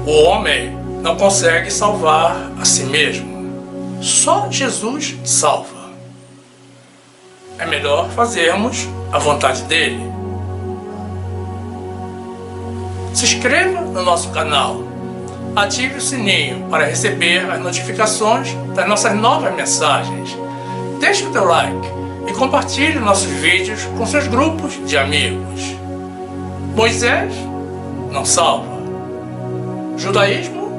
O homem não consegue salvar a si mesmo. Só Jesus salva. É melhor fazermos a vontade dele. Se inscreva no nosso canal. Ative o sininho para receber as notificações das nossas novas mensagens. Deixe o teu like e compartilhe nossos vídeos com seus grupos de amigos. Moisés não salva. Judaísmo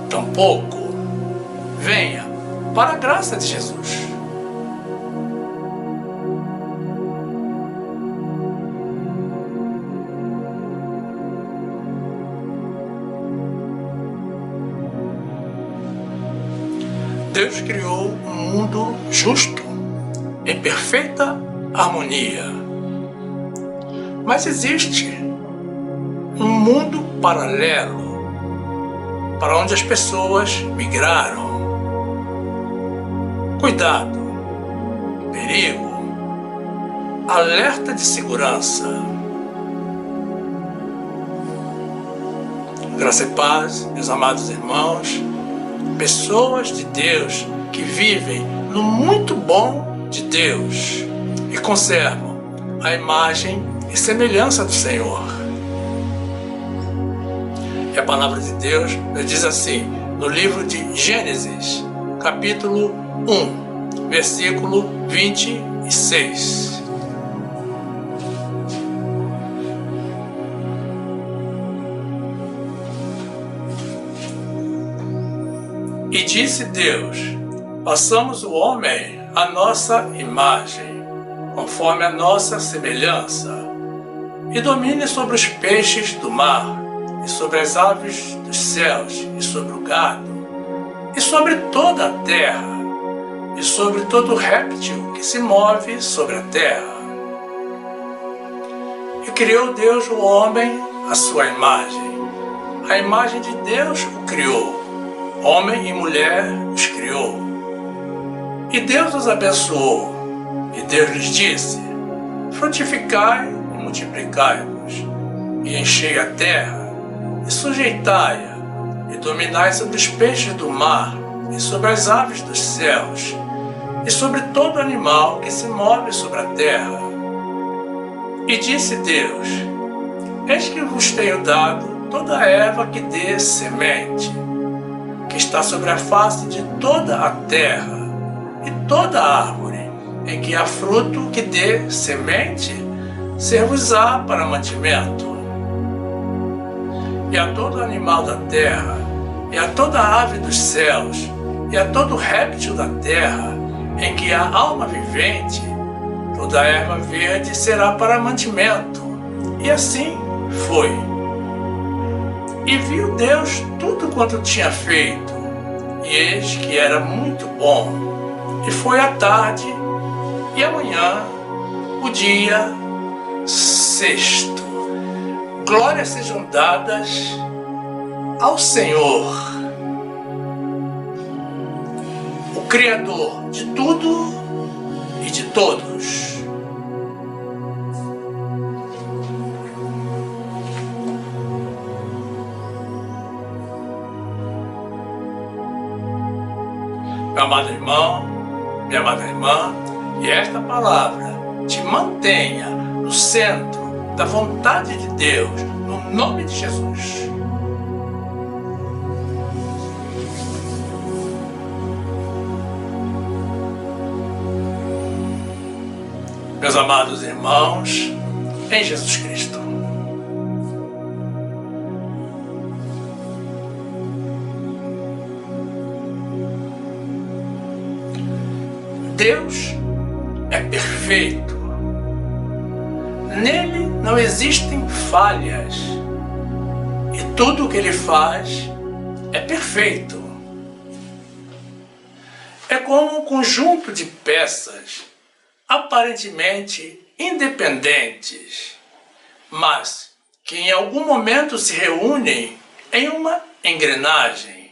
tampouco. Venha para a graça de Jesus. Deus criou um mundo justo, em perfeita harmonia. Mas existe um mundo paralelo, para onde as pessoas migraram. Cuidado, perigo, alerta de segurança. Graça e paz, meus amados irmãos, pessoas de Deus que vivem no muito bom de Deus e conservam a imagem e semelhança do Senhor. E a palavra de Deus nos diz assim, no livro de Gênesis, capítulo 1, versículo 26. E disse Deus: façamos o homem à nossa imagem, conforme a nossa semelhança, e domine sobre os peixes do mar, e sobre as aves dos céus, e sobre o gado, e sobre toda a terra, e sobre todo réptil que se move sobre a terra. E criou Deus o homem à sua imagem. A imagem de Deus o criou. Homem e mulher os criou. E Deus os abençoou. E Deus lhes disse: frutificai e multiplicai-vos, e enchei a terra, e sujeitai-a, e dominai sobre os peixes do mar, e sobre as aves dos céus, e sobre todo animal que se move sobre a terra. E disse Deus: eis que vos tenho dado toda a erva que dê semente, que está sobre a face de toda a terra, e toda árvore em que há fruto que dê semente, ser-vos-á para mantimento. E a todo animal da terra, e a toda ave dos céus, e a todo réptil da terra, em que há alma vivente, toda erva verde será para mantimento. E assim foi. E viu Deus tudo quanto tinha feito, e eis que era muito bom. E foi a tarde, e amanhã, o dia sexto. Glórias sejam dadas ao Senhor, o Criador de tudo e de todos. Meu amado irmão, minha amada irmã, e esta palavra te mantenha no centro da vontade de Deus, no nome de Jesus. Meus amados irmãos, em Jesus Cristo. Deus é perfeito. Nele não existem falhas. E tudo o que ele faz é perfeito. É como um conjunto de peças aparentemente independentes, mas que em algum momento se reúnem em uma engrenagem,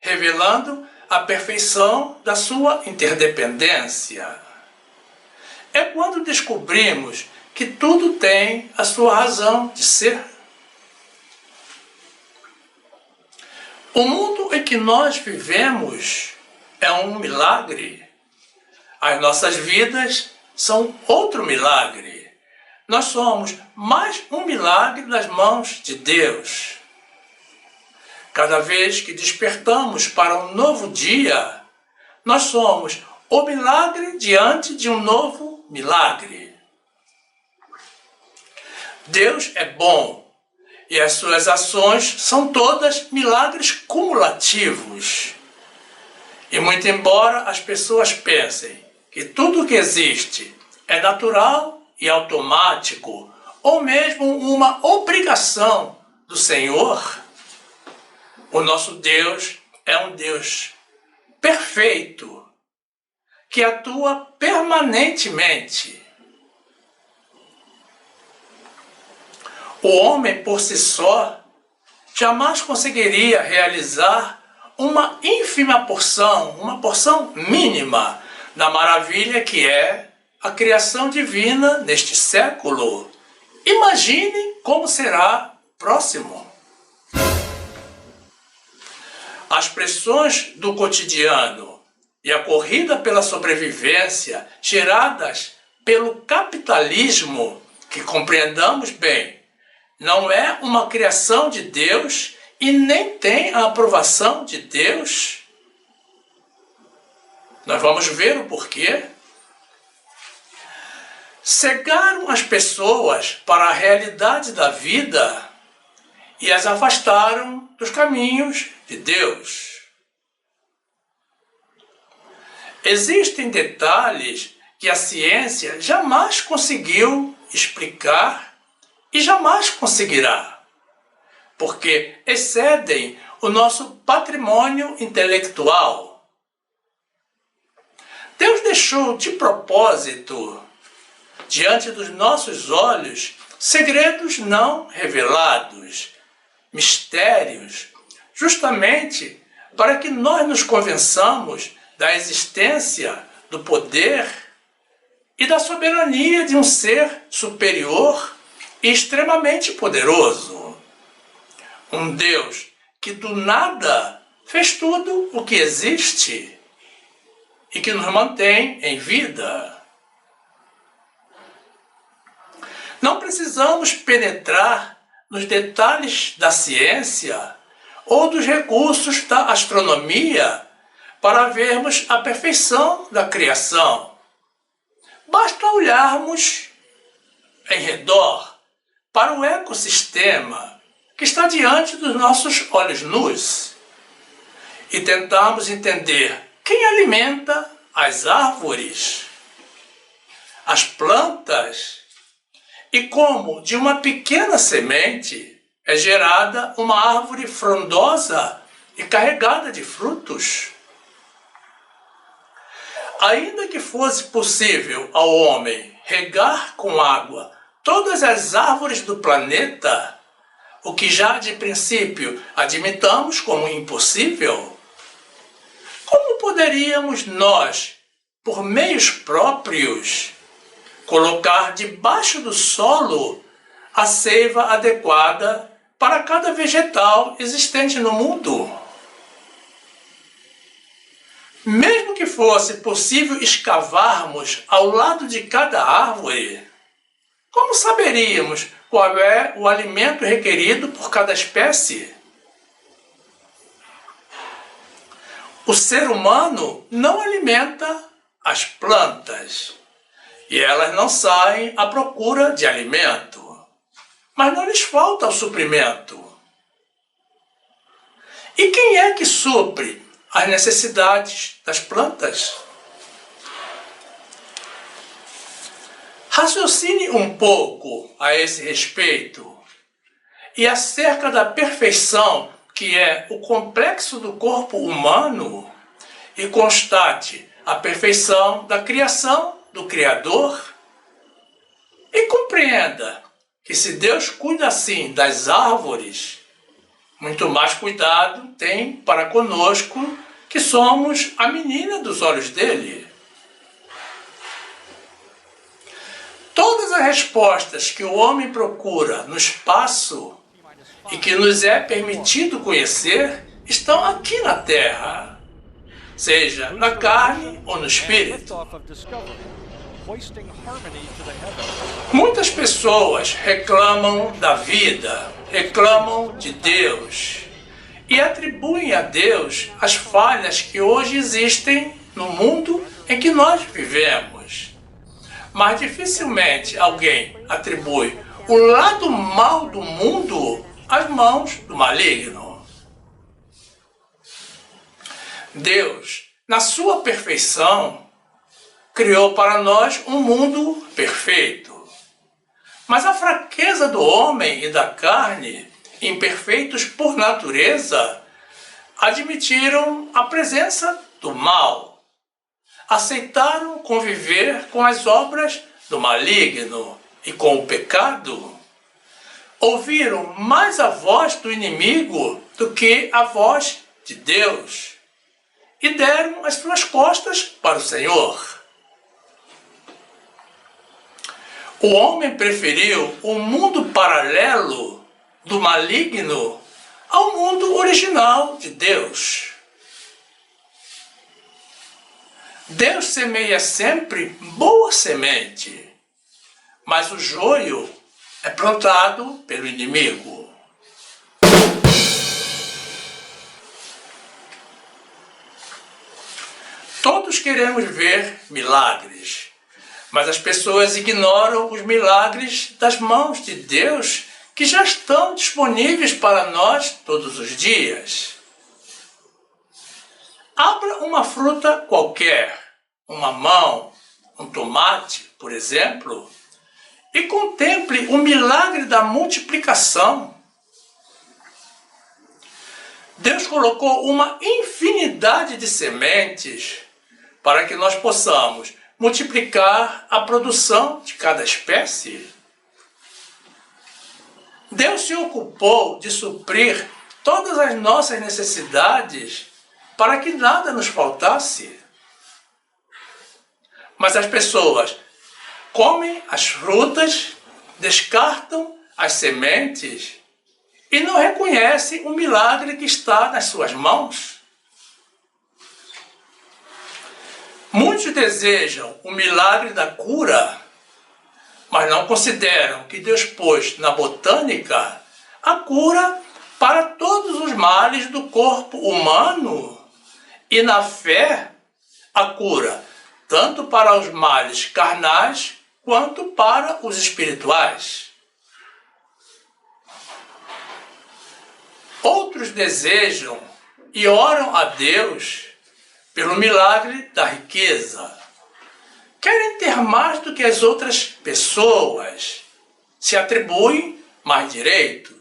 revelando a perfeição da sua interdependência. É quando descobrimos que tudo tem a sua razão de ser. O mundo em que nós vivemos é um milagre. As nossas vidas são outro milagre. Nós somos mais um milagre nas mãos de Deus. Cada vez que despertamos para um novo dia, nós somos o milagre diante de um novo milagre. Deus é bom e as suas ações são todas milagres cumulativos. E muito embora as pessoas pensem que tudo que existe é natural e automático, ou mesmo uma obrigação do Senhor, o nosso Deus é um Deus perfeito, que atua permanentemente. O homem por si só jamais conseguiria realizar uma ínfima porção, uma porção mínima da maravilha que é a criação divina neste século. Imagine como será próximo. As pressões do cotidiano e a corrida pela sobrevivência geradas pelo capitalismo, que compreendamos bem, não é uma criação de Deus e nem tem a aprovação de Deus. Nós vamos ver o porquê. Cegaram as pessoas para a realidade da vida e as afastaram dos caminhos de Deus. Existem detalhes que a ciência jamais conseguiu explicar e jamais conseguirá, porque excedem o nosso patrimônio intelectual. Deus deixou de propósito, diante dos nossos olhos, segredos não revelados, mistérios, justamente para que nós nos convençamos da existência, do poder e da soberania de um ser superior e extremamente poderoso. Um Deus que do nada fez tudo o que existe e que nos mantém em vida. Não precisamos penetrar nos detalhes da ciência ou dos recursos da astronomia para vermos a perfeição da criação. Basta olharmos em redor para o ecossistema que está diante dos nossos olhos nus e tentarmos entender quem alimenta as árvores, as plantas, e como de uma pequena semente é gerada uma árvore frondosa e carregada de frutos. Ainda que fosse possível ao homem regar com água todas as árvores do planeta, o que já de princípio admitamos como impossível, como poderíamos nós, por meios próprios, colocar debaixo do solo a seiva adequada para cada vegetal existente no mundo? Mesmo que fosse possível escavarmos ao lado de cada árvore, como saberíamos qual é o alimento requerido por cada espécie? O ser humano não alimenta as plantas e elas não saem à procura de alimento, mas não lhes falta o suprimento. E quem é que supre as necessidades das plantas? Raciocine um pouco a esse respeito e acerca da perfeição que é o complexo do corpo humano e constate a perfeição da criação do Criador e compreenda que se Deus cuida assim das árvores, muito mais cuidado tem para conosco que somos a menina dos olhos dele. Todas as respostas que o homem procura no espaço e que nos é permitido conhecer estão aqui na terra, seja na carne ou no espírito. Muitas pessoas reclamam da vida, reclamam de Deus e atribuem a Deus as falhas que hoje existem no mundo em que nós vivemos. Mas dificilmente alguém atribui o lado mal do mundo às mãos do maligno. Deus, na sua perfeição, criou para nós um mundo perfeito. Mas a fraqueza do homem e da carne, imperfeitos por natureza, admitiram a presença do mal. Aceitaram conviver com as obras do maligno e com o pecado. Ouviram mais a voz do inimigo do que a voz de Deus e deram as suas costas para o Senhor. O homem preferiu o mundo paralelo do maligno ao mundo original de Deus. Deus semeia sempre boa semente, mas o joio é plantado pelo inimigo. Todos queremos ver milagres, mas as pessoas ignoram os milagres das mãos de Deus que já estão disponíveis para nós todos os dias. Abra uma fruta qualquer, um mamão, um tomate, por exemplo, e contemple o milagre da multiplicação. Deus colocou uma infinidade de sementes para que nós possamos multiplicar a produção de cada espécie. Deus se ocupou de suprir todas as nossas necessidades para que nada nos faltasse. Mas as pessoas comem as frutas, descartam as sementes e não reconhecem o milagre que está nas suas mãos. Muitos desejam o milagre da cura, mas não consideram que Deus pôs na botânica a cura para todos os males do corpo humano e na fé a cura tanto para os males carnais quanto para os espirituais. Outros desejam e oram a Deus pelo milagre da riqueza. Querem ter mais do que as outras pessoas, se atribuem mais direito.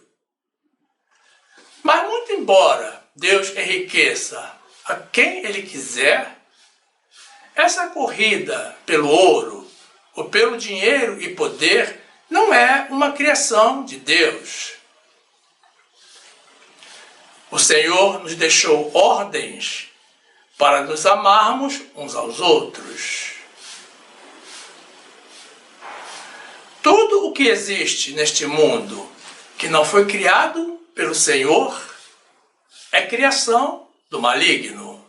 Mas muito embora Deus enriqueça a quem Ele quiser, essa corrida pelo ouro ou pelo dinheiro e poder não é uma criação de Deus. O Senhor nos deixou ordens para nos amarmos uns aos outros. Tudo o que existe neste mundo que não foi criado pelo Senhor é criação do maligno.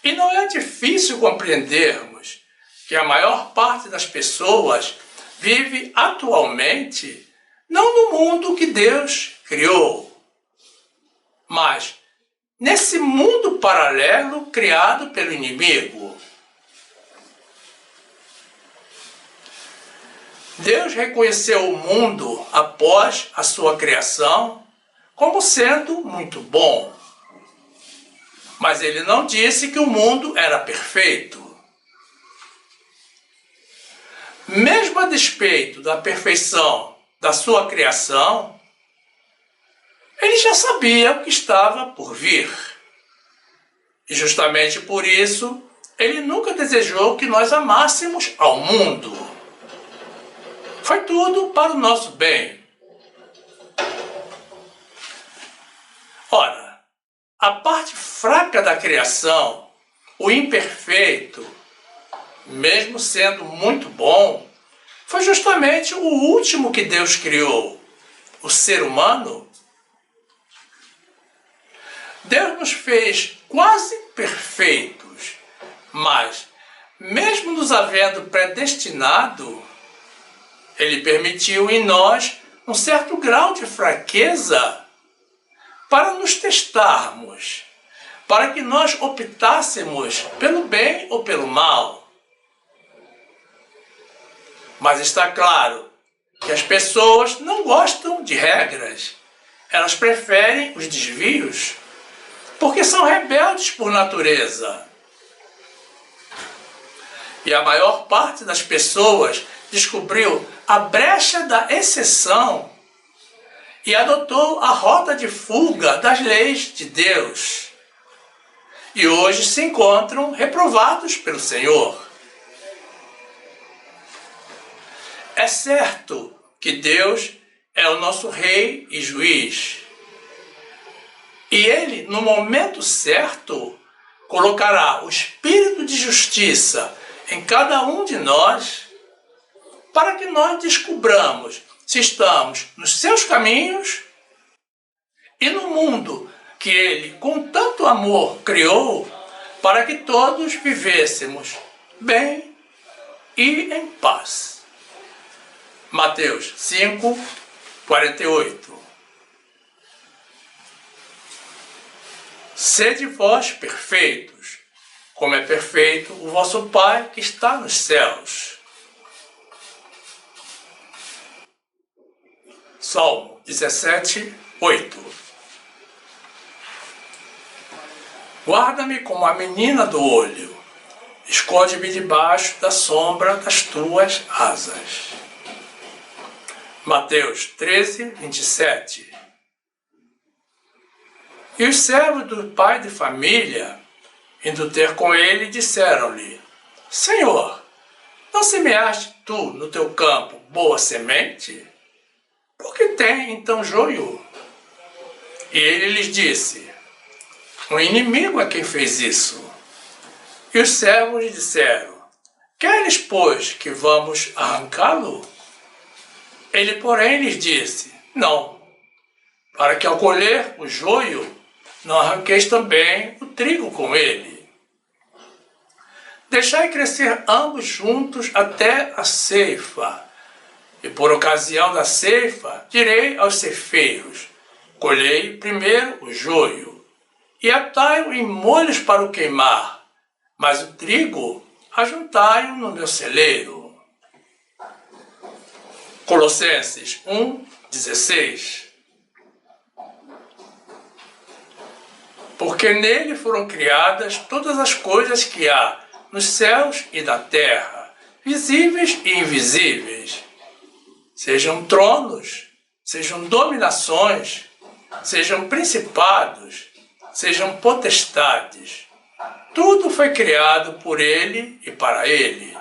E não é difícil compreendermos que a maior parte das pessoas vive atualmente não no mundo que Deus criou, mas nesse mundo paralelo criado pelo inimigo. Deus reconheceu o mundo após a sua criação como sendo muito bom. Mas ele não disse que o mundo era perfeito. Mesmo a despeito da perfeição da sua criação, ele já sabia o que estava por vir. E justamente por isso, ele nunca desejou que nós amássemos ao mundo. Foi tudo para o nosso bem. Ora, a parte fraca da criação, o imperfeito, mesmo sendo muito bom, foi justamente o último que Deus criou, o ser humano. Deus nos fez quase perfeitos, mas, mesmo nos havendo predestinado, Ele permitiu em nós um certo grau de fraqueza para nos testarmos, para que nós optássemos pelo bem ou pelo mal. Mas está claro que as pessoas não gostam de regras. Elas preferem os desvios, porque são rebeldes por natureza. E a maior parte das pessoas descobriu a brecha da exceção e adotou a rota de fuga das leis de Deus. E hoje se encontram reprovados pelo Senhor. É certo que Deus é o nosso rei e juiz. E Ele, no momento certo, colocará o espírito de justiça em cada um de nós, para que nós descubramos se estamos nos seus caminhos e no mundo que Ele, com tanto amor, criou, para que todos vivêssemos bem e em paz. Mateus 5, 48. Sede vós perfeitos, como é perfeito o vosso Pai que está nos céus. Salmo 17, 8. Guarda-me como a menina do olho, esconde-me debaixo da sombra das tuas asas. Mateus 13, 27. E os servos do pai de família, indo ter com ele, disseram-lhe: Senhor, não semeaste tu no teu campo boa semente? Por que tem então joio? E ele lhes disse: um inimigo é quem fez isso. E os servos lhe disseram: queres, pois, que vamos arrancá-lo? Ele, porém, lhes disse: não, para que ao colher o joio, não arranqueis também o trigo com ele. Deixai crescer ambos juntos até a ceifa. E por ocasião da ceifa, direi aos ceifeiros: colhei primeiro o joio, e atai-o em molhos para o queimar, mas o trigo ajuntai-o no meu celeiro. Colossenses 1, 16. Porque nele foram criadas todas as coisas que há nos céus e na terra, visíveis e invisíveis, sejam tronos, sejam dominações, sejam principados, sejam potestades. Tudo foi criado por ele e para ele.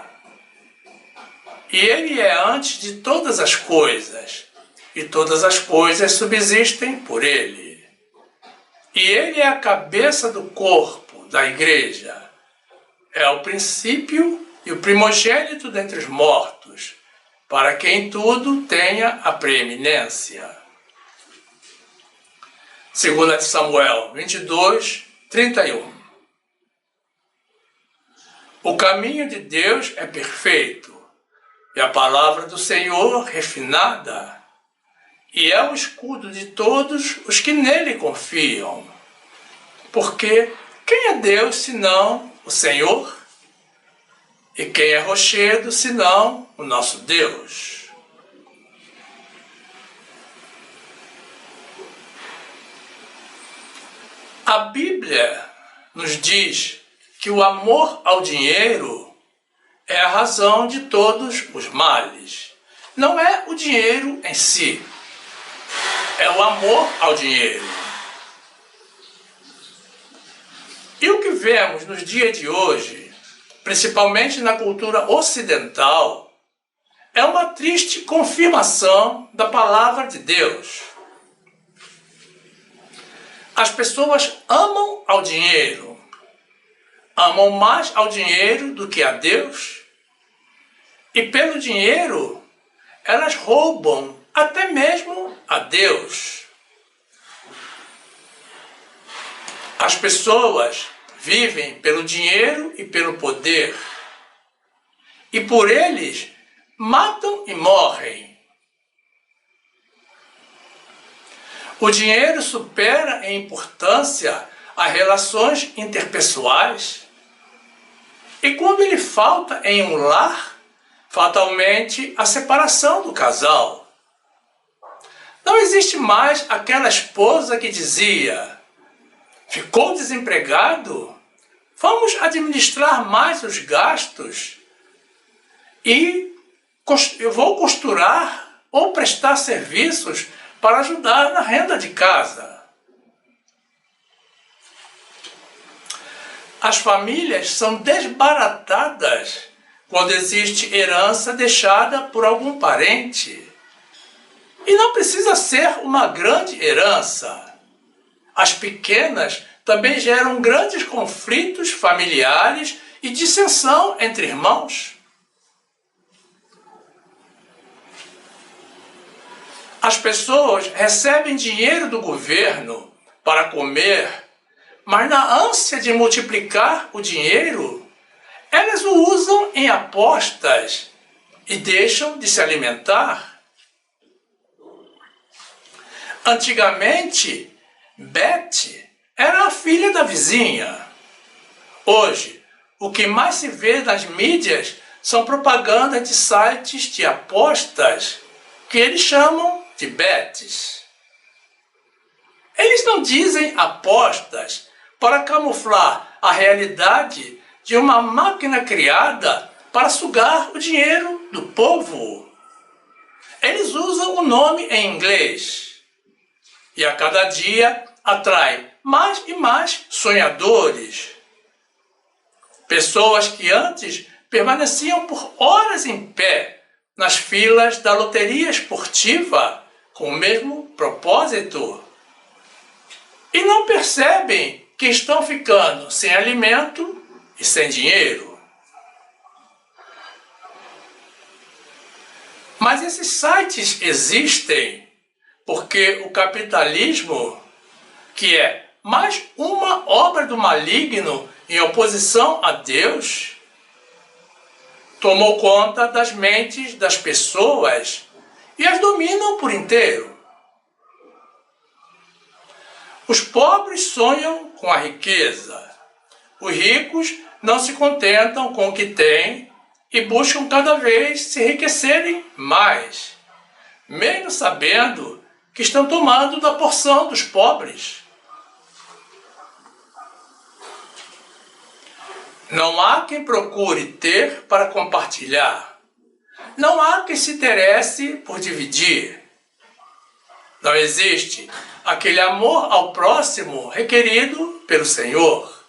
E ele é antes de todas as coisas, e todas as coisas subsistem por ele. E ele é a cabeça do corpo, da igreja. É o princípio e o primogênito dentre os mortos, para que em tudo tenha a preeminência. 2 Samuel 22, 31. O caminho de Deus é perfeito, e a palavra do Senhor refinada, e é o escudo de todos os que nele confiam. Porque quem é Deus senão o Senhor? E quem é rochedo senão o nosso Deus? A Bíblia nos diz que o amor ao dinheiro é a razão de todos os males. Não é o dinheiro em si, é o amor ao dinheiro. E o que vemos nos dias de hoje, principalmente na cultura ocidental, é uma triste confirmação da palavra de Deus. As pessoas amam ao dinheiro, amam mais ao dinheiro do que a Deus, e pelo dinheiro elas roubam até mesmo a Deus. As pessoas vivem pelo dinheiro e pelo poder, e por eles matam e morrem. O dinheiro supera em importância as relações interpessoais, e quando ele falta em um lar, fatalmente a separação do casal. Não existe mais aquela esposa que dizia: ficou desempregado? Vamos administrar mais os gastos e eu vou costurar ou prestar serviços para ajudar na renda de casa. As famílias são desbaratadas quando existe herança deixada por algum parente. E não precisa ser uma grande herança. As pequenas também geram grandes conflitos familiares e dissensão entre irmãos. As pessoas recebem dinheiro do governo para comer, mas na ânsia de multiplicar o dinheiro, elas o usam em apostas e deixam de se alimentar. Antigamente, Beth era a filha da vizinha. Hoje, o que mais se vê nas mídias são propagandas de sites de apostas que eles chamam de bets. Eles não dizem apostas para camuflar a realidade de uma máquina criada para sugar o dinheiro do povo. Eles usam o nome em inglês e a cada dia atrai mais e mais sonhadores. Pessoas que antes permaneciam por horas em pé nas filas da loteria esportiva com o mesmo propósito e não percebem que estão ficando sem alimento e sem dinheiro. Mas esses sites existem porque o capitalismo, que é mais uma obra do maligno em oposição a Deus, tomou conta das mentes das pessoas e as dominam por inteiro. Os pobres sonham com a riqueza. Os ricos não se contentam com o que têm e buscam cada vez se enriquecerem mais, mesmo sabendo que estão tomando da porção dos pobres. Não há quem procure ter para compartilhar. Não há quem se interesse por dividir. Não existe aquele amor ao próximo requerido pelo Senhor,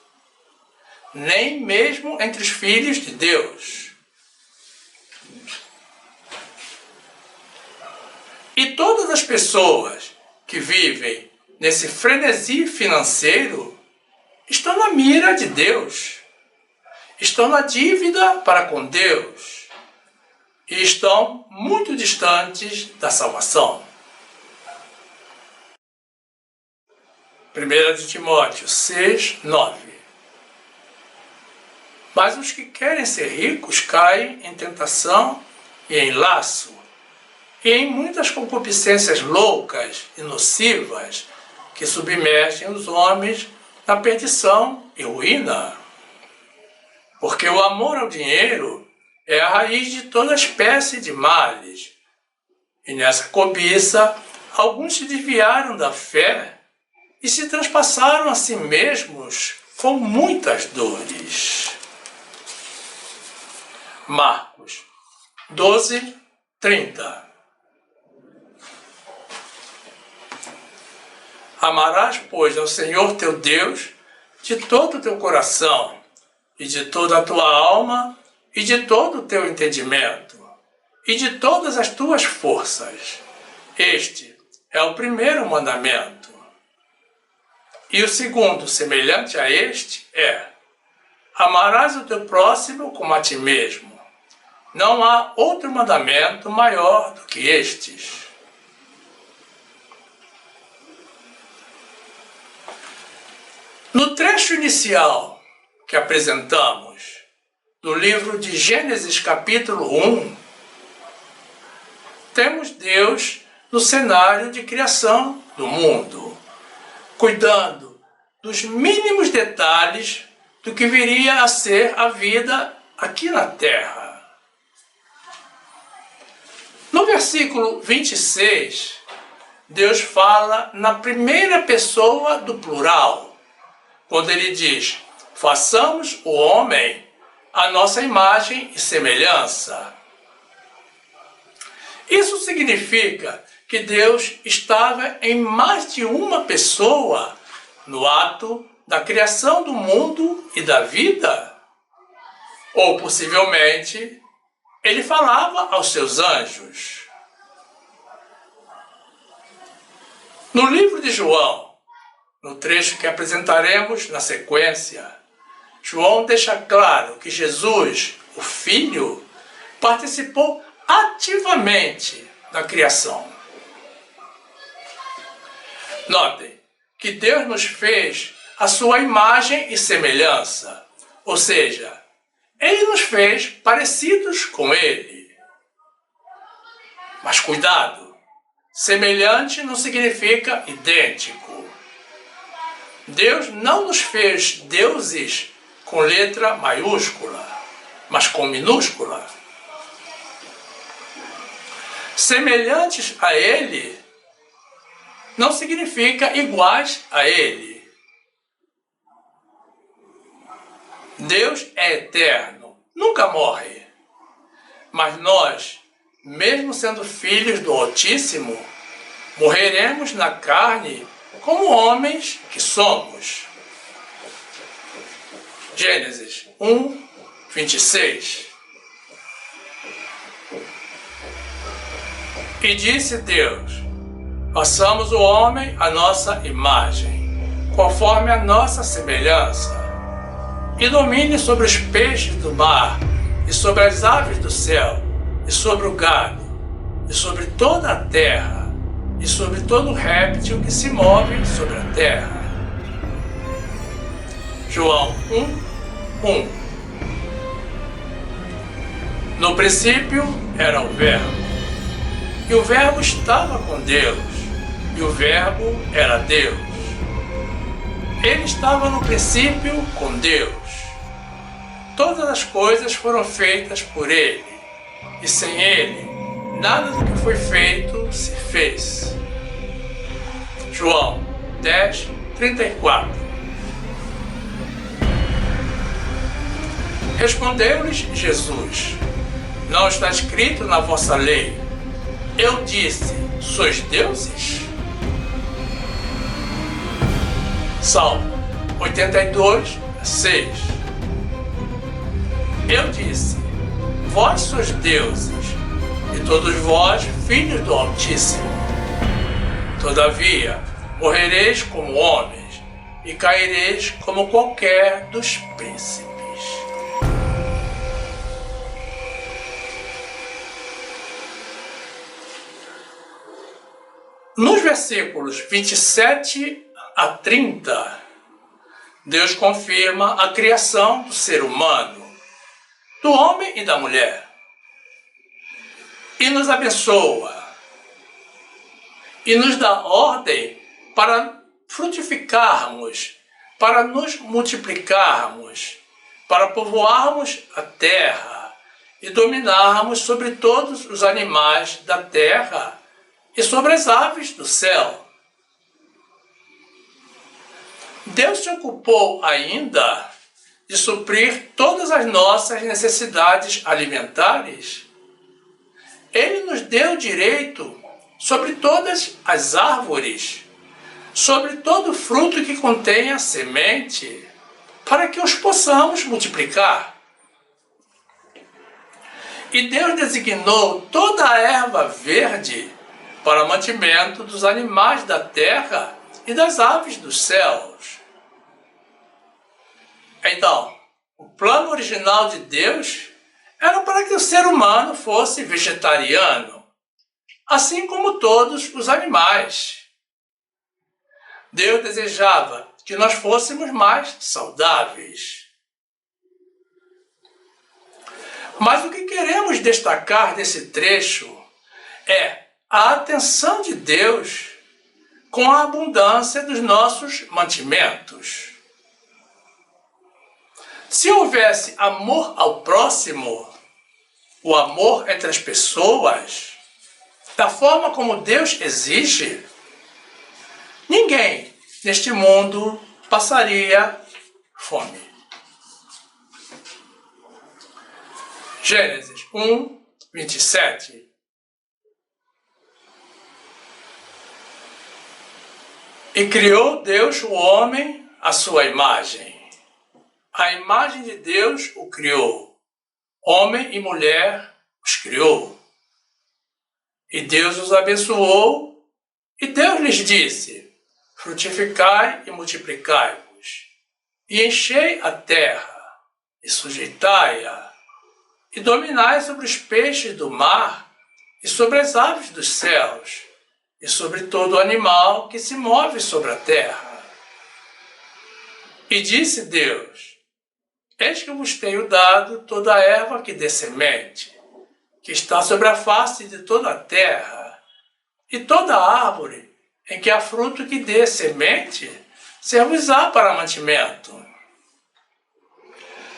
nem mesmo entre os filhos de Deus. E todas as pessoas que vivem nesse frenesi financeiro estão na mira de Deus, estão na dívida para com Deus e estão muito distantes da salvação. 1 de Timóteo 6, 9. Mas os que querem ser ricos caem em tentação e em laço, e em muitas concupiscências loucas e nocivas que submergem os homens na perdição e ruína. Porque o amor ao dinheiro é a raiz de toda espécie de males. E nessa cobiça, alguns se desviaram da fé e se transpassaram a si mesmos com muitas dores. Marcos 12, 30. Amarás, pois, ao Senhor teu Deus de todo o teu coração, e de toda a tua alma, e de todo o teu entendimento, e de todas as tuas forças. Este é o primeiro mandamento. E o segundo, semelhante a este, é: amarás o teu próximo como a ti mesmo. Não há outro mandamento maior do que estes. No trecho inicial que apresentamos, no livro de Gênesis capítulo 1, temos Deus no cenário de criação do mundo, cuidando dos mínimos detalhes do que viria a ser a vida aqui na Terra. No versículo 26, Deus fala na primeira pessoa do plural, quando ele diz: façamos o homem à nossa imagem e semelhança. Isso significa que Deus estava em mais de uma pessoa no ato da criação do mundo e da vida? Ou possivelmente ele falava aos seus anjos. No livro de João, no trecho que apresentaremos na sequência, João deixa claro que Jesus, o Filho, participou ativamente da criação. Notem que Deus nos fez a sua imagem e semelhança, ou seja, Ele nos fez parecidos com Ele. Mas cuidado, semelhante não significa idêntico. Deus não nos fez deuses com letra maiúscula, mas com minúscula. Semelhantes a Ele não significa iguais a Ele. Deus é eterno, nunca morre. Mas nós, mesmo sendo filhos do Altíssimo, morreremos na carne como homens que somos. Gênesis 1, 26. E disse Deus: façamos o homem à nossa imagem, conforme a nossa semelhança, e domine sobre os peixes do mar, e sobre as aves do céu, e sobre o gado, e sobre toda a terra, e sobre todo réptil que se move sobre a terra. João 1:1. No princípio era o Verbo, e o Verbo estava com Deus, e o Verbo era Deus. Ele estava no princípio com Deus. Todas as coisas foram feitas por Ele, e sem Ele, nada do que foi feito se fez. João 10:34. Respondeu-lhes Jesus: não está escrito na vossa lei: eu disse, sois deuses? Salmo 82:6. Eu disse, vós sois deuses, e todos vós filhos do Altíssimo. Todavia, morrereis como homens, e caireis como qualquer dos príncipes. Nos versículos 27 a 30, Deus confirma a criação do ser humano, do homem e da mulher, e nos abençoa, e nos dá ordem para frutificarmos, para nos multiplicarmos, para povoarmos a terra e dominarmos sobre todos os animais da terra e sobre as aves do céu. Deus se ocupou ainda de suprir todas as nossas necessidades alimentares. Ele nos deu direito sobre todas as árvores, sobre todo fruto que contenha semente, para que os possamos multiplicar. E Deus designou toda a erva verde para mantimento dos animais da terra e das aves dos céus. Então, o plano original de Deus era para que o ser humano fosse vegetariano, assim como todos os animais. Deus desejava que nós fôssemos mais saudáveis. Mas o que queremos destacar desse trecho é a atenção de Deus com a abundância dos nossos mantimentos. Se houvesse amor ao próximo, o amor entre as pessoas, da forma como Deus exige, ninguém neste mundo passaria fome. Gênesis 1, 27. E criou Deus o homem à sua imagem. A imagem de Deus o criou. Homem e mulher os criou. E Deus os abençoou, e Deus lhes disse: frutificai e multiplicai-vos, e enchei a terra, e sujeitai-a, e dominai sobre os peixes do mar, e sobre as aves dos céus, e sobre todo animal que se move sobre a terra. E disse Deus: eis que vos tenho dado toda a erva que dê semente, que está sobre a face de toda a terra, e toda árvore em que há fruto que dê semente, ser-vos-á para mantimento.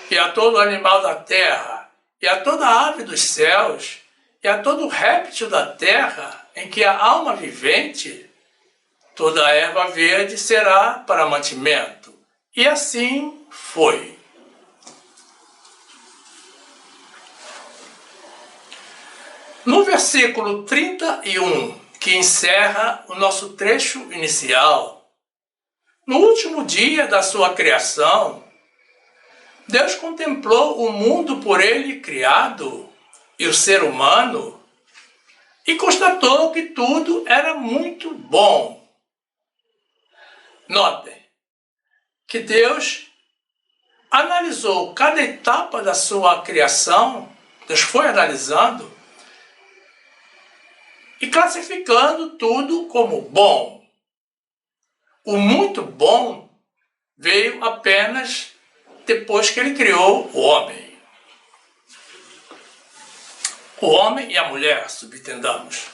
E a todo animal da terra, e a toda ave dos céus, e a todo réptil da terra, em que há alma vivente, toda a erva verde será para mantimento. E assim foi. No versículo 31, que encerra o nosso trecho inicial, no último dia da sua criação, Deus contemplou o mundo por ele criado e o ser humano e constatou que tudo era muito bom. Notem que Deus analisou cada etapa da sua criação, Deus foi analisando e classificando tudo como bom. O muito bom veio apenas depois que ele criou o homem. O homem e a mulher, subentendamos.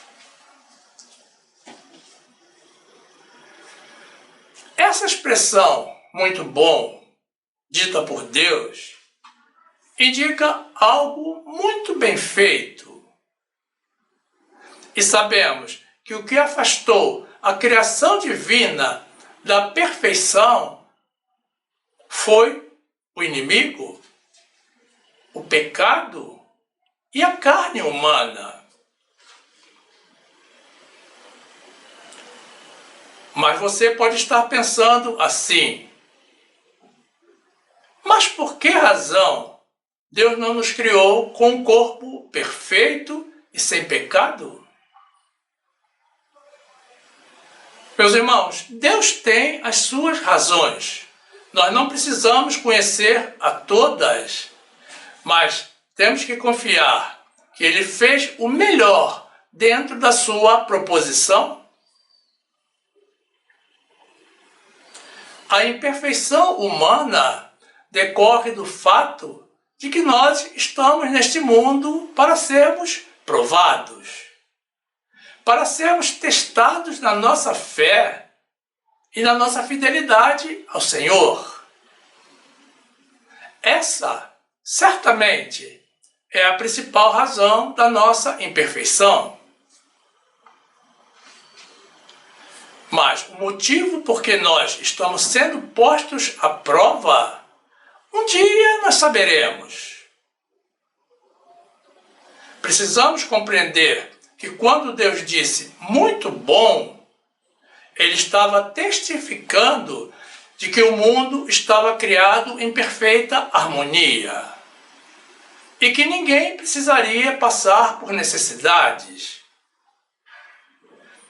Essa expressão, muito bom, dita por Deus, indica algo muito bem feito. E sabemos que o que afastou a criação divina da perfeição foi o inimigo, o pecado e a carne humana. Mas você pode estar pensando assim: mas por que razão Deus não nos criou com um corpo perfeito e sem pecado? Meus irmãos, Deus tem as suas razões. Nós não precisamos conhecer a todas, mas temos que confiar que Ele fez o melhor dentro da sua proposição. A imperfeição humana decorre do fato de que nós estamos neste mundo para sermos provados, para sermos testados na nossa fé e na nossa fidelidade ao Senhor. Essa, certamente, é a principal razão da nossa imperfeição. Mas o motivo por que nós estamos sendo postos à prova, um dia nós saberemos. Precisamos compreender que quando Deus disse muito bom, Ele estava testificando de que o mundo estava criado em perfeita harmonia e que ninguém precisaria passar por necessidades.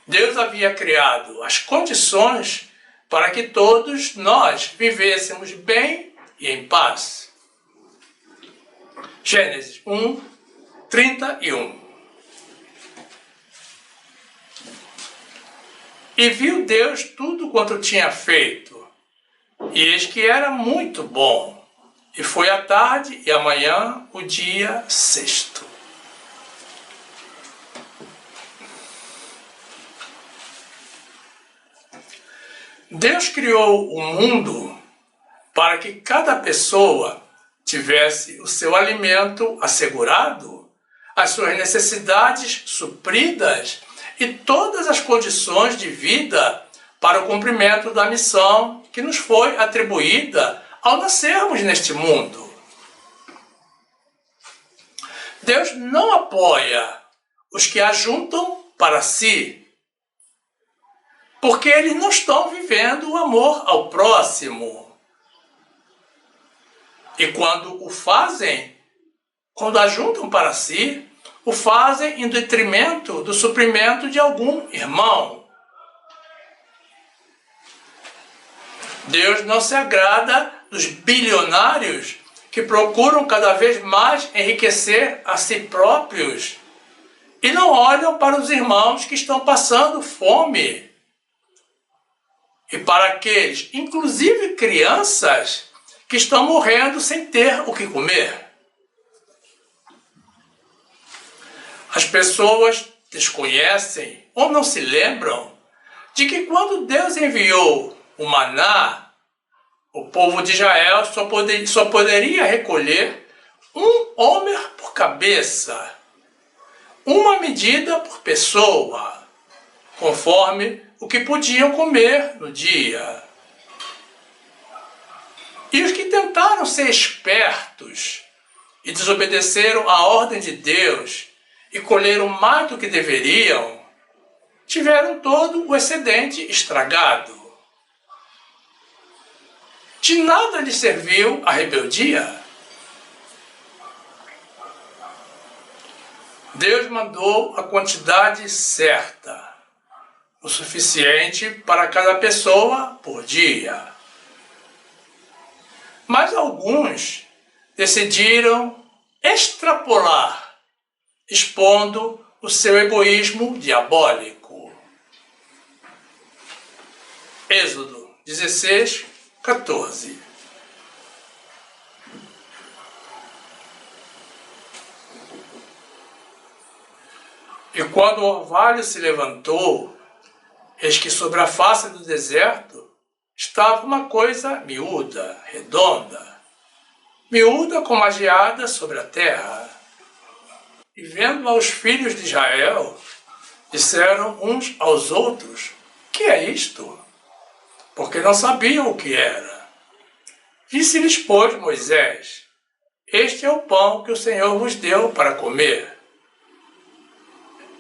Deus havia criado as condições para que todos nós vivêssemos bem e em paz. Gênesis 1, 31. E viu Deus tudo quanto tinha feito, E eis que era muito bom. E foi a tarde e amanhã o dia sexto. Deus criou o mundo para que cada pessoa tivesse o seu alimento assegurado, as suas necessidades supridas e todas as condições de vida para o cumprimento da missão que nos foi atribuída ao nascermos neste mundo. Deus não apoia os que ajuntam para si, porque eles não estão vivendo o amor ao próximo. E quando o fazem, quando ajuntam para si, o fazem em detrimento do suprimento de algum irmão. Deus não se agrada dos bilionários que procuram cada vez mais enriquecer a si próprios e não olham para os irmãos que estão passando fome. E para aqueles, inclusive crianças, que estão morrendo sem ter o que comer. As pessoas desconhecem ou não se lembram de que quando Deus enviou o maná, o povo de Israel só poderia recolher um homer por cabeça, uma medida por pessoa, conforme o que podiam comer no dia. E os que tentaram ser espertos e desobedeceram à ordem de Deus e colheram mais do que deveriam, tiveram todo o excedente estragado. De nada lhes serviu a rebeldia. Deus mandou a quantidade certa, o suficiente para cada pessoa por dia. Mas alguns decidiram extrapolar, expondo o seu egoísmo diabólico. Êxodo 16, 14. E quando o orvalho se levantou, eis que sobre a face do deserto estava uma coisa miúda, redonda, miúda como a geada sobre a terra. E vendo aos filhos de Israel, disseram uns aos outros: que é isto? Porque não sabiam o que era. Disse-lhes, pois, Moisés: este é o pão que o Senhor vos deu para comer.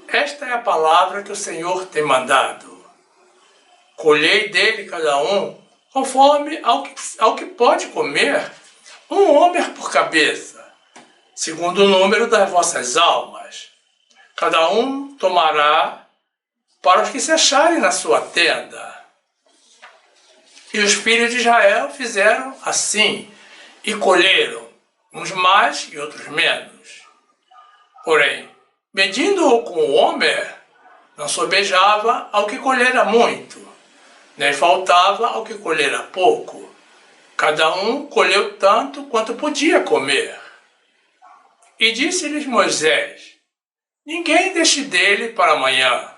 Esta é a palavra que o Senhor tem mandado. Colhei dele cada um, conforme ao que pode comer, um homer por cabeça, segundo o número das vossas almas. Cada um tomará para os que se acharem na sua tenda. E os filhos de Israel fizeram assim, e colheram, uns mais e outros menos. Porém, medindo-o com o homer, não sobejava ao que colhera muito, nem faltava ao que colhera pouco. Cada um colheu tanto quanto podia comer. E disse-lhes Moisés: ninguém deixe dele para amanhã.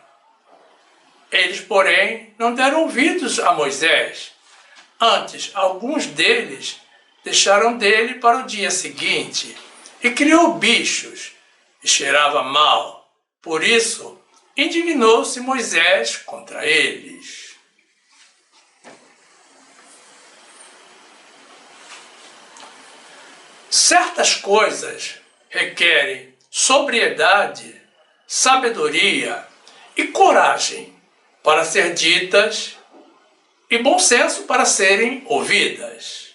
Eles, porém, não deram ouvidos a Moisés. Antes, alguns deles deixaram dele para o dia seguinte, e criou bichos, e cheirava mal. Por isso, indignou-se Moisés contra eles. Certas coisas requerem sobriedade, sabedoria e coragem para ser ditas e bom senso para serem ouvidas.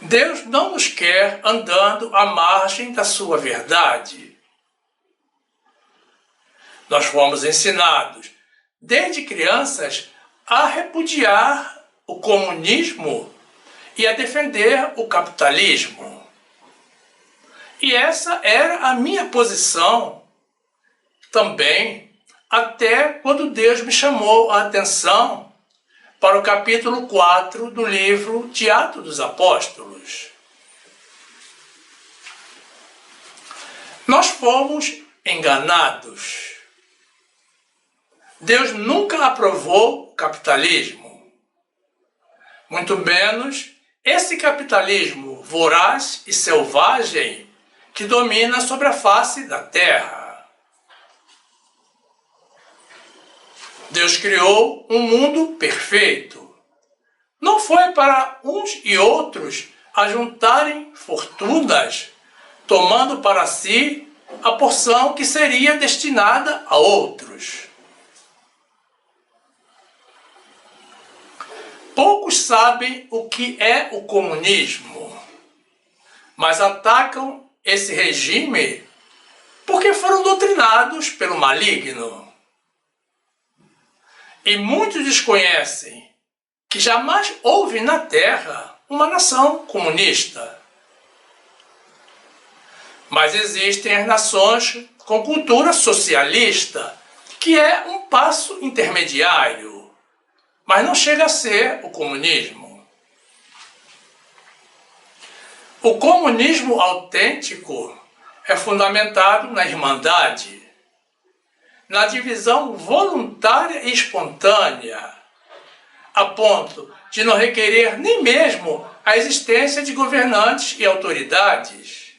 Deus não nos quer andando à margem da sua verdade. Nós fomos ensinados, desde crianças, a repudiar o comunismo e a defender o capitalismo. E essa era a minha posição também, até quando Deus me chamou a atenção para o capítulo 4 do livro de Atos dos Apóstolos. Nós fomos enganados. Deus nunca aprovou o capitalismo, muito menos esse capitalismo voraz e selvagem que domina sobre a face da terra. Deus criou um mundo perfeito. Não foi para uns e outros ajuntarem fortunas, tomando para si a porção que seria destinada a outros. Poucos sabem o que é o comunismo, mas atacam esse regime porque foram doutrinados pelo maligno. E muitos desconhecem que jamais houve na Terra uma nação comunista. Mas existem as nações com cultura socialista, que é um passo intermediário, mas não chega a ser o comunismo. O comunismo autêntico é fundamentado na irmandade, na divisão voluntária e espontânea, a ponto de não requerer nem mesmo a existência de governantes e autoridades,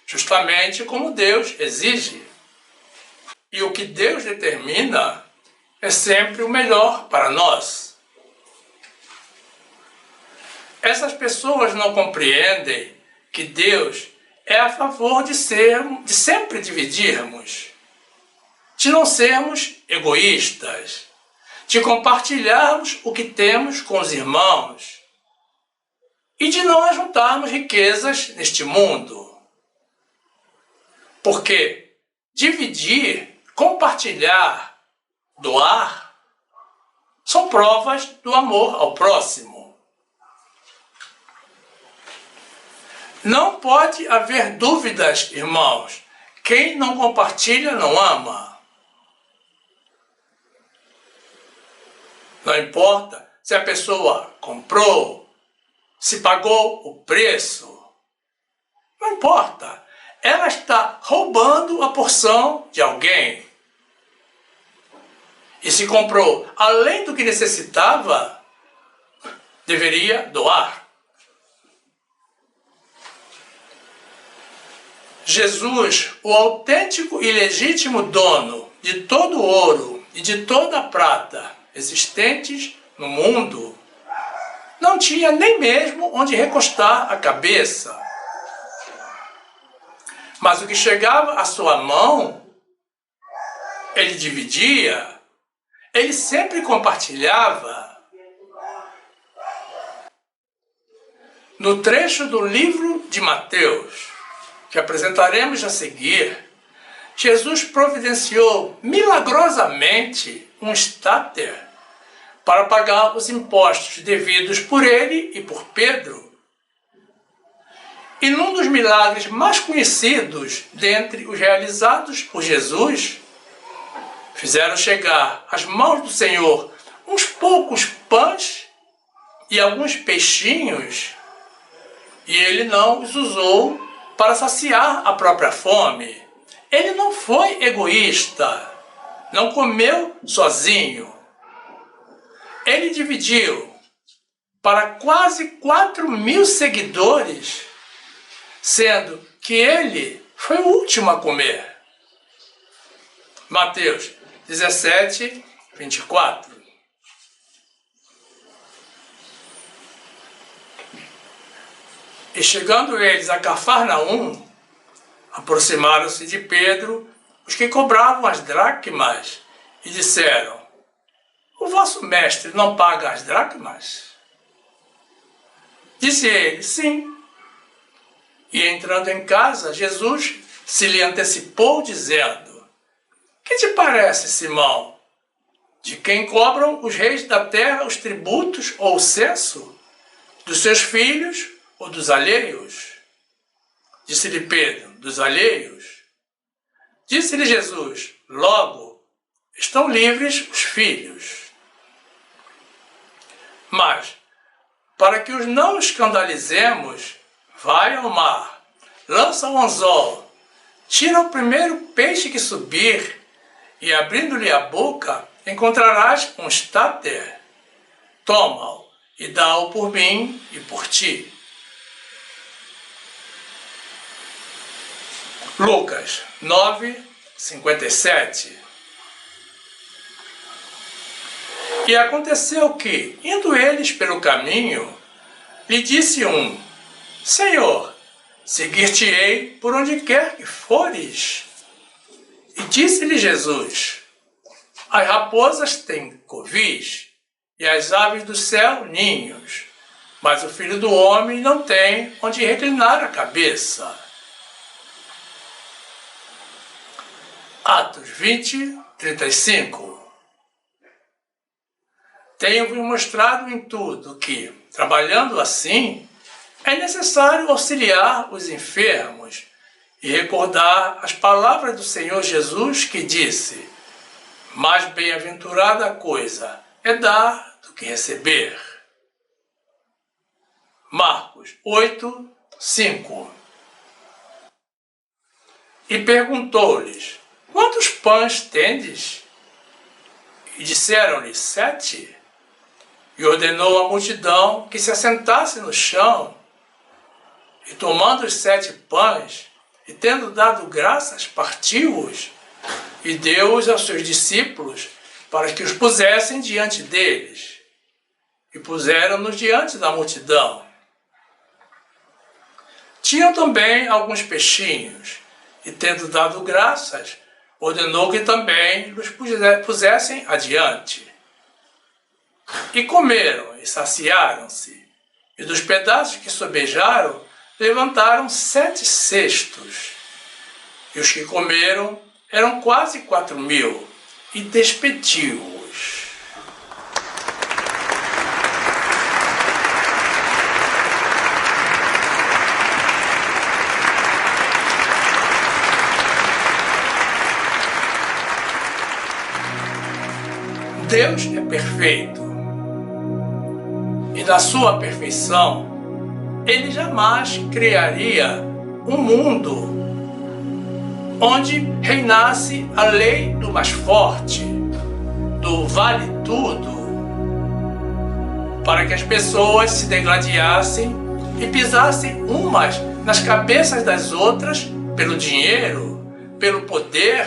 justamente como Deus exige. E o que Deus determina é sempre o melhor para nós. Essas pessoas não compreendem que Deus é a favor de sempre dividirmos, de não sermos egoístas, de compartilharmos o que temos com os irmãos e de não ajuntarmos riquezas neste mundo. Porque dividir, compartilhar, doar são provas do amor ao próximo. Não pode haver dúvidas, irmãos. Quem não compartilha não ama. Não importa se a pessoa comprou, se pagou o preço. Não importa. Ela está roubando a porção de alguém. E se comprou além do que necessitava, deveria doar. Jesus, o autêntico e legítimo dono de todo o ouro e de toda a prata existentes no mundo, não tinha nem mesmo onde recostar a cabeça. Mas o que chegava à sua mão, ele dividia, ele sempre compartilhava. No trecho do livro de Mateus, que apresentaremos a seguir, Jesus providenciou milagrosamente um estáter para pagar os impostos devidos por ele e por Pedro. E num dos milagres mais conhecidos dentre os realizados por Jesus, fizeram chegar às mãos do Senhor uns poucos pães e alguns peixinhos, e ele não os usou para saciar a própria fome. Ele não foi egoísta, não comeu sozinho. Ele dividiu para quase 4.000 seguidores, sendo que ele foi o último a comer. Mateus 17, 24. E chegando eles a Cafarnaum, aproximaram-se de Pedro os que cobravam as dracmas e disseram: o vosso mestre não paga as dracmas? Disse ele: sim. E entrando em casa, Jesus se lhe antecipou, dizendo: que te parece, Simão? De quem cobram os reis da terra os tributos ou o censo? Dos seus filhos ou dos alheios? Disse-lhe Pedro: dos alheios. Disse-lhe Jesus: logo, estão livres os filhos. Mas, para que os não escandalizemos, vai ao mar, lança o anzol, tira o primeiro peixe que subir, e abrindo-lhe a boca, encontrarás um estáter. Toma-o e dá-o por mim e por ti. Lucas 9:57. E aconteceu que, indo eles pelo caminho, lhe disse um: Senhor, seguir-te-ei por onde quer que fores. E disse-lhe Jesus: As raposas têm covis, e as aves do céu ninhos, mas o Filho do Homem não tem onde reclinar a cabeça. Atos 20:35. Tenho-vos mostrado em tudo que, trabalhando assim, é necessário auxiliar os enfermos e recordar as palavras do Senhor Jesus que disse: mais bem-aventurada coisa é dar do que receber. Marcos 8:5. E perguntou-lhes: quantos pães tendes? E disseram-lhe: 7. E ordenou à multidão que se assentasse no chão. E tomando os 7 pães, e tendo dado graças, partiu-os, e deu-os aos seus discípulos, para que os pusessem diante deles. E puseram-nos diante da multidão. Tinham também alguns peixinhos, e tendo dado graças, ordenou que também os pusessem adiante. E comeram e saciaram-se, e dos pedaços que sobejaram, levantaram 7 cestos. E os que comeram eram quase 4.000, e despediu-os. Deus é perfeito. E na sua perfeição, Ele jamais criaria um mundo onde reinasse a lei do mais forte, do vale tudo, para que as pessoas se degladiassem e pisassem umas nas cabeças das outras pelo dinheiro, pelo poder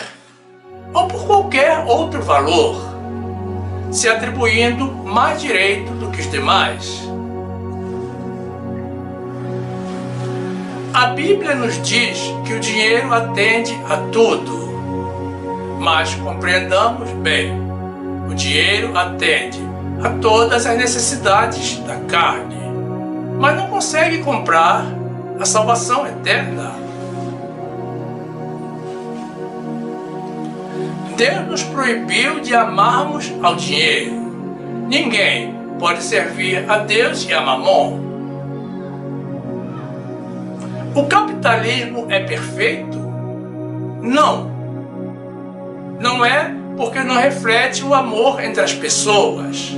ou por qualquer outro valor, se atribuindo mais direito do que os demais. A Bíblia nos diz que o dinheiro atende a tudo, mas compreendamos bem, o dinheiro atende a todas as necessidades da carne, mas não consegue comprar a salvação eterna. Deus nos proibiu de amarmos ao dinheiro. Ninguém pode servir a Deus e a Mamon. O capitalismo é perfeito? Não. Não é porque não reflete o amor entre as pessoas.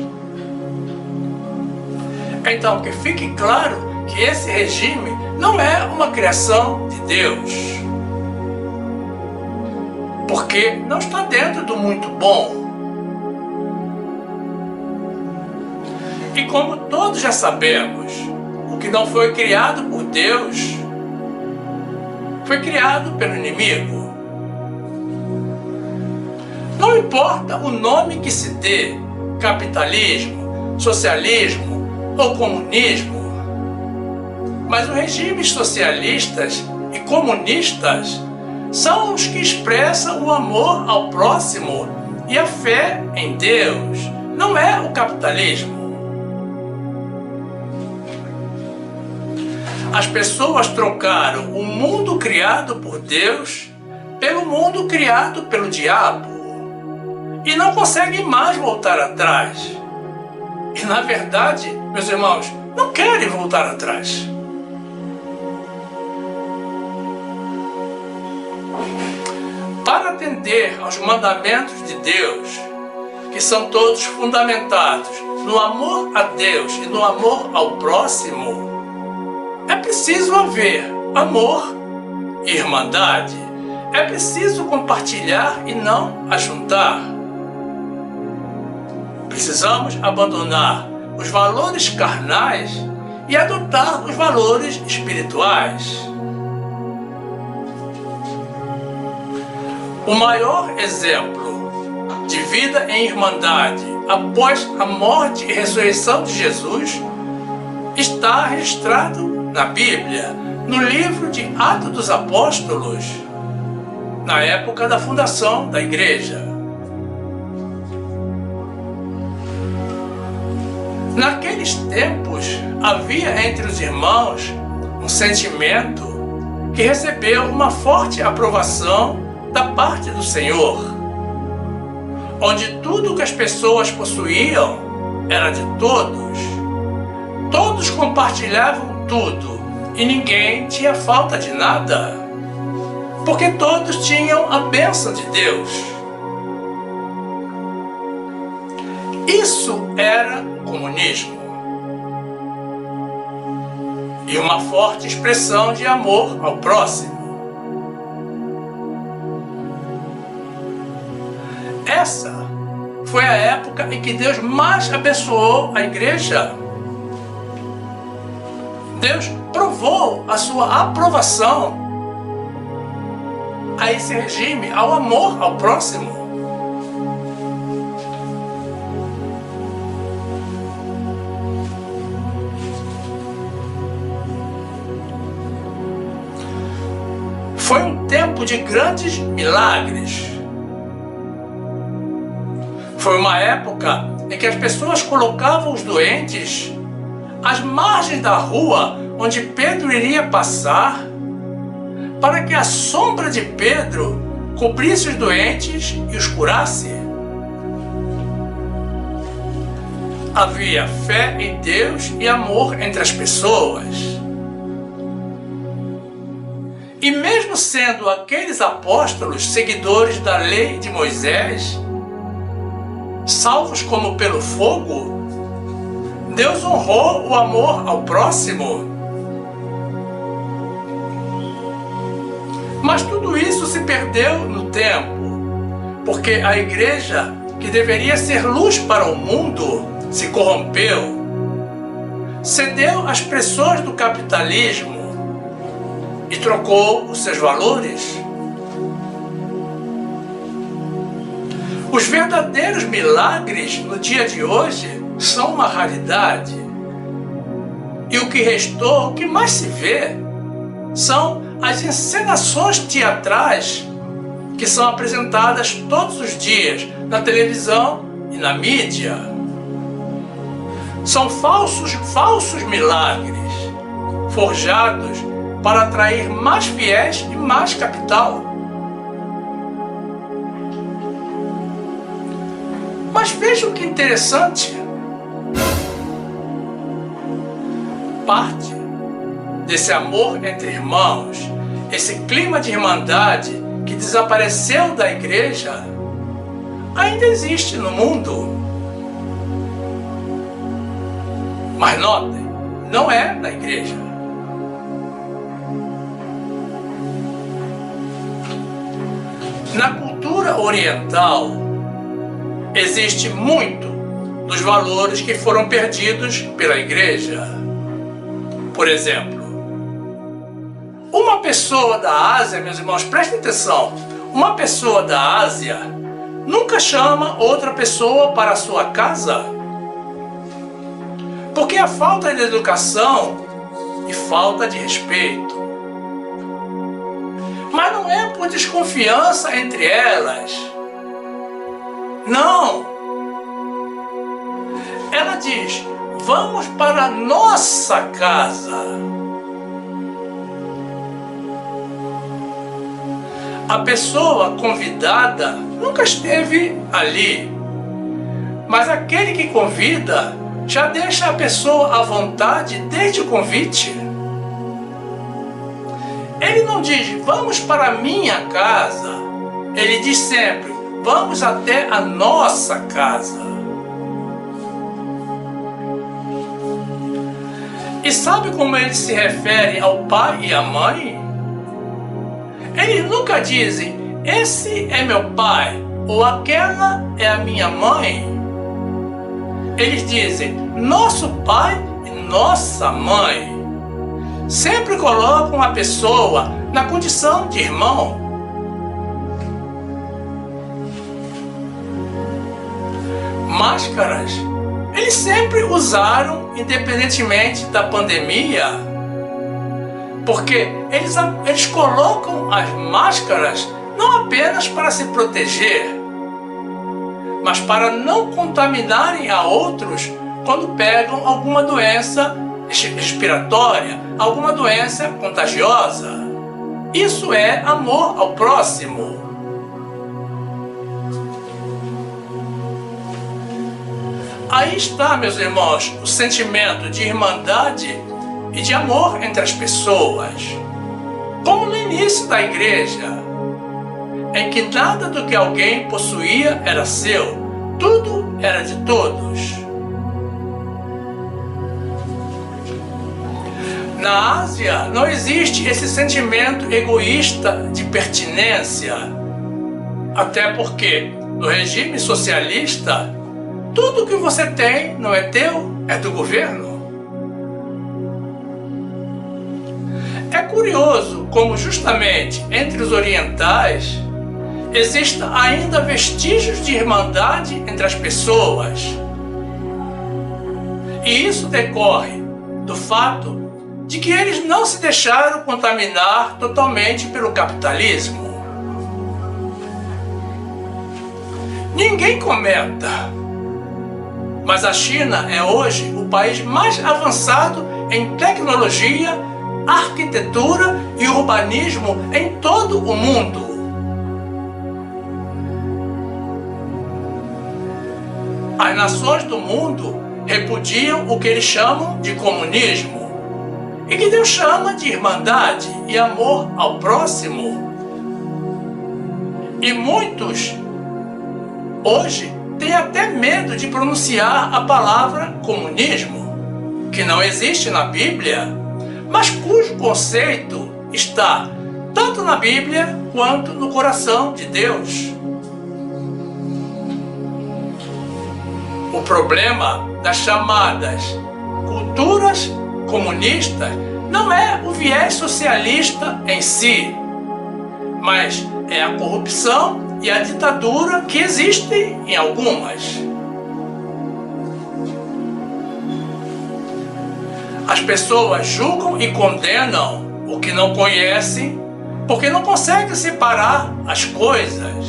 Então, que fique claro que esse regime não é uma criação de Deus, porque não está dentro do muito bom. E como todos já sabemos, o que não foi criado por Deus foi criado pelo inimigo. Não importa o nome que se dê, capitalismo, socialismo ou comunismo, mas os regimes socialistas e comunistas são os que expressam o amor ao próximo e a fé em Deus, não é o capitalismo. As pessoas trocaram o mundo criado por Deus pelo mundo criado pelo diabo e não conseguem mais voltar atrás. E na verdade, meus irmãos, não querem voltar atrás. Para atender aos mandamentos de Deus, que são todos fundamentados no amor a Deus e no amor ao próximo, é preciso haver amor e irmandade. É preciso compartilhar e não ajuntar. Precisamos abandonar os valores carnais e adotar os valores espirituais. O maior exemplo de vida em irmandade após a morte e ressurreição de Jesus está registrado na Bíblia, no livro de Atos dos Apóstolos, na época da fundação da igreja. Naqueles tempos, havia entre os irmãos um sentimento que recebeu uma forte aprovação da parte do Senhor, onde tudo que as pessoas possuíam era de todos. Todos compartilhavam tudo e ninguém tinha falta de nada, porque todos tinham a bênção de Deus. Isso era o comunismo e uma forte expressão de amor ao próximo. Essa foi a época em que Deus mais abençoou a igreja. Deus provou a sua aprovação a esse regime, ao amor ao próximo. Foi um tempo de grandes milagres. Foi uma época em que as pessoas colocavam os doentes às margens da rua onde Pedro iria passar, para que a sombra de Pedro cobrisse os doentes e os curasse. Havia fé em Deus e amor entre as pessoas. E mesmo sendo aqueles apóstolos seguidores da lei de Moisés, salvos como pelo fogo, Deus honrou o amor ao próximo. Mas tudo isso se perdeu no tempo, porque a igreja, que deveria ser luz para o mundo, se corrompeu, cedeu às pressões do capitalismo e trocou os seus valores. Os verdadeiros milagres no dia de hoje são uma raridade. E o que restou, o que mais se vê, são as encenações teatrais que são apresentadas todos os dias na televisão e na mídia. São falsos milagres, forjados para atrair mais fiéis e mais capital. Mas vejam que interessante. Parte desse amor entre irmãos, esse clima de irmandade que desapareceu da igreja, ainda existe no mundo. Mas notem, não é na igreja. Na cultura oriental, existe muito dos valores que foram perdidos pela igreja. Por exemplo, uma pessoa da Ásia, meus irmãos, prestem atenção, uma pessoa da Ásia nunca chama outra pessoa para a sua casa, porque a falta de educação e falta de respeito. Mas não é por desconfiança entre elas. Não. Ela diz: vamos para a nossa casa. A pessoa convidada nunca esteve ali, mas aquele que convida já deixa a pessoa à vontade desde o convite. Ele não diz: vamos para a minha casa. Ele diz sempre: vamos até a nossa casa. E sabe como eles se referem ao pai e à mãe? Eles nunca dizem, esse é meu pai, ou aquela é a minha mãe. Eles dizem, nosso pai e nossa mãe. Sempre colocam a pessoa na condição de irmão. Máscaras, eles sempre usaram, independentemente da pandemia, porque eles colocam as máscaras não apenas para se proteger, mas para não contaminarem a outros quando pegam alguma doença respiratória, alguma doença contagiosa. Isso é amor ao próximo. Aí está, meus irmãos, o sentimento de irmandade e de amor entre as pessoas. Como no início da igreja, em que nada do que alguém possuía era seu, tudo era de todos. Na Ásia não existe esse sentimento egoísta de pertinência, até porque no regime socialista, tudo que você tem não é teu, é do governo. É curioso como justamente entre os orientais existem ainda vestígios de irmandade entre as pessoas. E isso decorre do fato de que eles não se deixaram contaminar totalmente pelo capitalismo. Ninguém comenta, mas a China é hoje o país mais avançado em tecnologia, arquitetura e urbanismo em todo o mundo. As nações do mundo repudiam o que eles chamam de comunismo e que Deus chama de irmandade e amor ao próximo. E muitos hoje têm até medo de pronunciar a palavra comunismo, que não existe na Bíblia, mas cujo conceito está tanto na Bíblia quanto no coração de Deus. O problema das chamadas culturas comunistas não é o viés socialista em si, mas é a corrupção e a ditadura que existem em algumas. As pessoas julgam e condenam o que não conhecem porque não conseguem separar as coisas.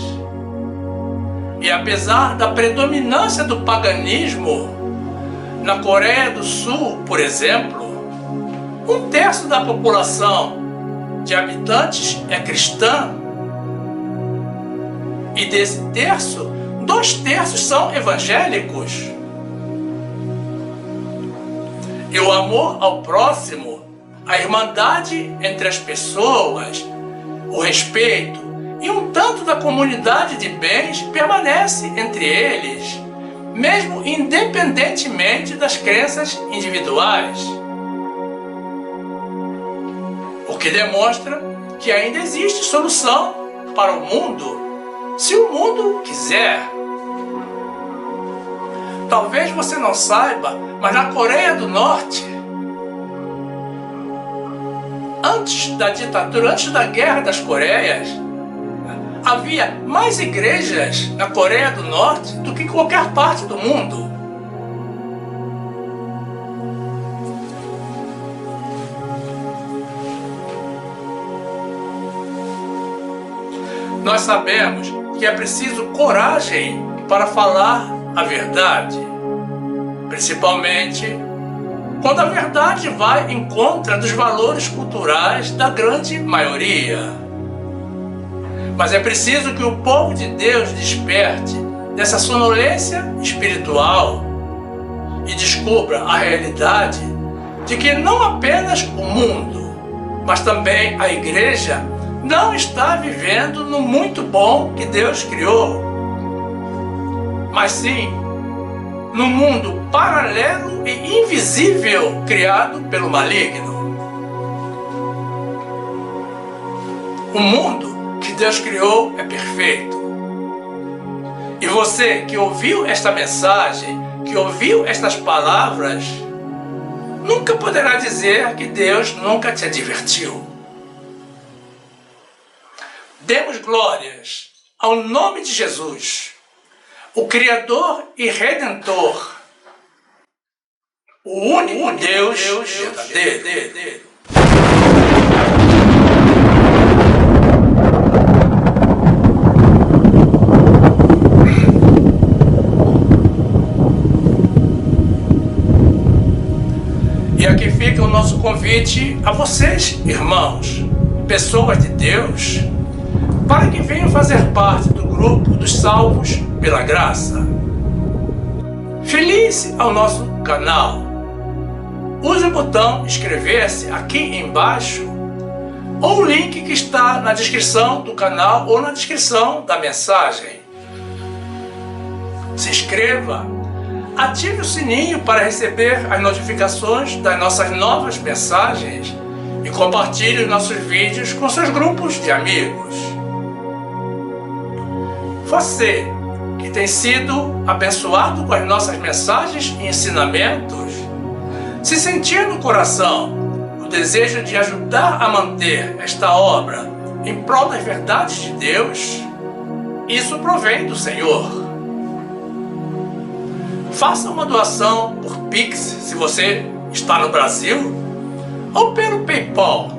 E apesar da predominância do paganismo, na Coreia do Sul, por exemplo, 1/3 da população de habitantes é cristã, e desse terço, 2/3 são evangélicos. E o amor ao próximo, a irmandade entre as pessoas, o respeito e um tanto da comunidade de bens permanece entre eles, mesmo independentemente das crenças individuais. O que demonstra que ainda existe solução para o mundo, se o mundo quiser. Talvez você não saiba, mas na Coreia do Norte, antes da ditadura, antes da Guerra das Coreias, havia mais igrejas na Coreia do Norte do que em qualquer parte do mundo. Nós sabemos que é preciso coragem para falar a verdade, principalmente quando a verdade vai em contra dos valores culturais da grande maioria. Mas é preciso que o povo de Deus desperte dessa sonolência espiritual e descubra a realidade de que não apenas o mundo, mas também a igreja não está vivendo no muito bom que Deus criou, mas sim no mundo paralelo e invisível criado pelo maligno. O mundo que Deus criou é perfeito. E você que ouviu esta mensagem, que ouviu estas palavras, nunca poderá dizer que Deus nunca te advertiu. Demos glórias ao nome de Jesus, o Criador e Redentor, o único Deus verdadeiro. E aqui fica o nosso convite a vocês, irmãos, pessoas de Deus, para que venham fazer parte do grupo dos salvos pela graça. Filie-se ao nosso canal. Use o botão inscrever-se aqui embaixo ou o link que está na descrição do canal ou na descrição da mensagem. Se inscreva, ative o sininho para receber as notificações das nossas novas mensagens e compartilhe os nossos vídeos com seus grupos de amigos. Você que tem sido abençoado com as nossas mensagens e ensinamentos, se sentir no coração o desejo de ajudar a manter esta obra em prol das verdades de Deus, isso provém do Senhor. Faça uma doação por Pix se você está no Brasil, ou pelo PayPal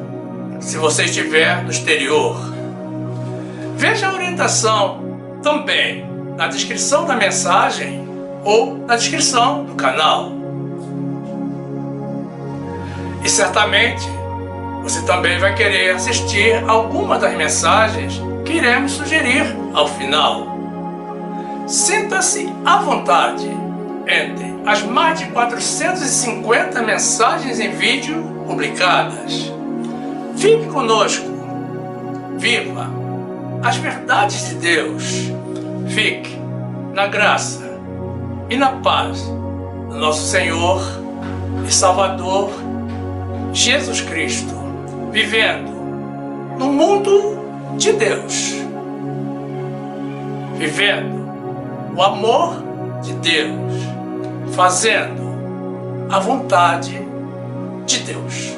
se você estiver no exterior. Veja a orientação também na descrição da mensagem ou na descrição do canal. E certamente você também vai querer assistir alguma das mensagens que iremos sugerir ao final. Sinta-se à vontade entre as mais de 450 mensagens em vídeo publicadas. Fique conosco, viva as verdades de Deus, fique na graça e na paz do nosso Senhor e Salvador Jesus Cristo, vivendo no mundo de Deus, vivendo o amor de Deus, fazendo a vontade de Deus.